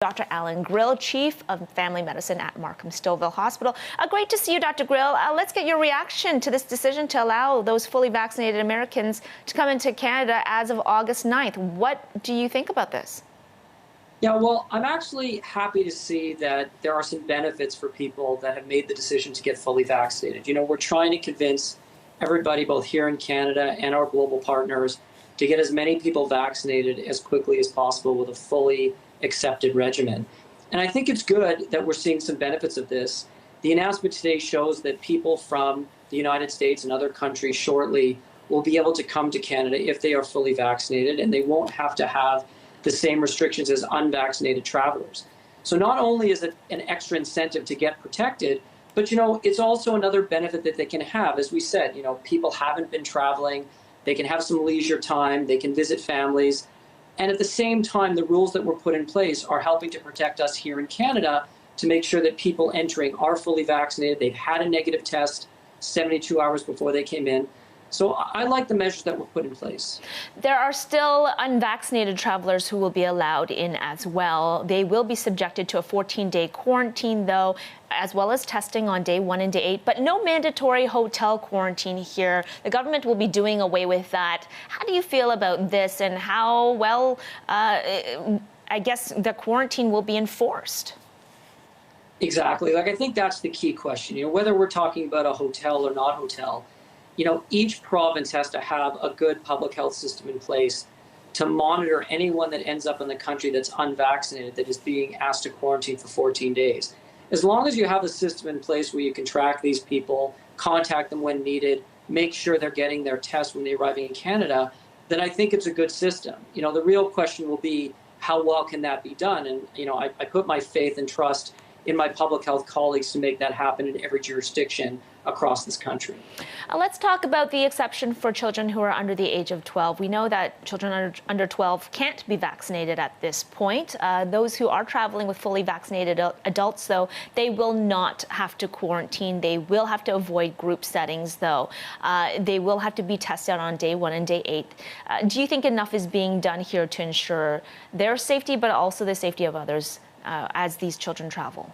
Dr. Allan Grill, Chief of Family Medicine at Markham-Stouffville Hospital. Great to see you, Dr. Grill. Let's get your reaction to this decision to allow those fully vaccinated Americans to come into Canada as of August 9th. What do you think about this? Yeah, well, I'm actually happy to see that there are some benefits for people that have made the decision to get fully vaccinated. We're trying to convince everybody, both here in Canada and our global partners, to get as many people vaccinated as quickly as possible with a fully accepted regimen. And I think it's good that we're seeing some benefits of this. The announcement today shows that people from the United States and other countries shortly will be able to come to Canada if they are fully vaccinated, and they won't have to have the same restrictions as unvaccinated travelers. So not only is it an extra incentive to get protected, but it's also another benefit that they can have. As we said, people haven't been traveling, they can have some leisure time, they can visit families. And at the same time, the rules that were put in place are helping to protect us here in Canada to make sure that people entering are fully vaccinated. They've had a negative test 72 hours before they came in. So I like the measures that were put in place. There are still unvaccinated travelers who will be allowed in as well. They will be subjected to a 14-day quarantine, though, as well as testing on day 1 and day 8, but no mandatory hotel quarantine here. The government will be doing away with that. How do you feel about this, and how well, I guess, the quarantine will be enforced? Exactly. I think that's the key question. Whether we're talking about a hotel or not hotel, each province has to have a good public health system in place to monitor anyone that ends up in the country that's unvaccinated, that is being asked to quarantine for 14 days. As long as you have a system in place where you can track these people, contact them when needed, make sure they're getting their tests when they arrive in Canada, then I think it's a good system. The real question will be, how well can that be done? And, I put my faith and trust in my public health colleagues to make that happen in every jurisdiction across this country. Let's talk about the exception for children who are under the age of 12. We know that children under 12 can't be vaccinated at this point. Those who are traveling with fully vaccinated adults, though, they will not have to quarantine. They will have to avoid group settings, though. They will have to be tested on day 1 and day 8. Do you think enough is being done here to ensure their safety, but also the safety of others as these children travel?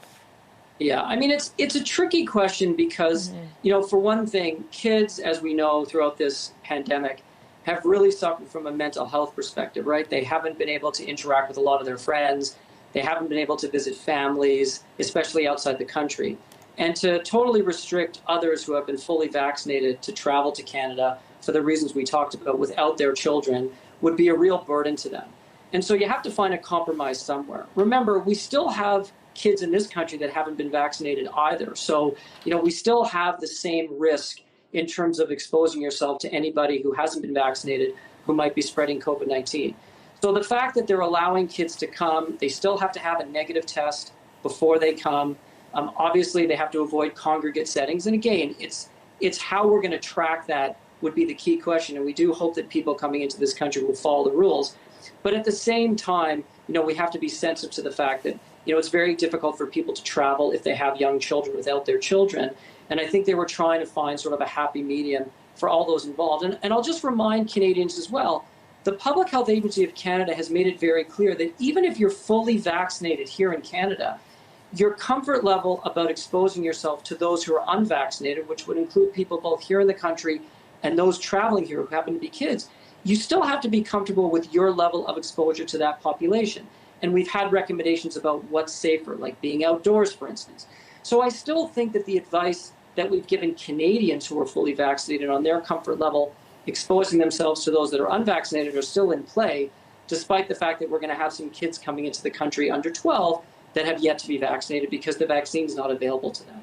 Yeah, I mean, it's a tricky question because, for one thing, kids, as we know throughout this pandemic, have really suffered from a mental health perspective, right? They haven't been able to interact with a lot of their friends. They haven't been able to visit families, especially outside the country. And to totally restrict others who have been fully vaccinated to travel to Canada for the reasons we talked about without their children would be a real burden to them. And so you have to find a compromise somewhere. Remember, we still have kids in this country that haven't been vaccinated either. So, we still have the same risk in terms of exposing yourself to anybody who hasn't been vaccinated who might be spreading COVID-19. So the fact that they're allowing kids to come, they still have to have a negative test before they come. Obviously, they have to avoid congregate settings. And again, it's how we're going to track that would be the key question. And we do hope that people coming into this country will follow the rules. But at the same time, we have to be sensitive to the fact that it's very difficult for people to travel if they have young children without their children. And I think they were trying to find sort of a happy medium for all those involved. And I'll just remind Canadians as well, the Public Health Agency of Canada has made it very clear that even if you're fully vaccinated here in Canada, your comfort level about exposing yourself to those who are unvaccinated, which would include people both here in the country and those traveling here who happen to be kids, you still have to be comfortable with your level of exposure to that population. And we've had recommendations about what's safer, like being outdoors, for instance. So I still think that the advice that we've given Canadians who are fully vaccinated on their comfort level, exposing themselves to those that are unvaccinated, are still in play, despite the fact that we're going to have some kids coming into the country under 12 that have yet to be vaccinated because the vaccine is not available to them.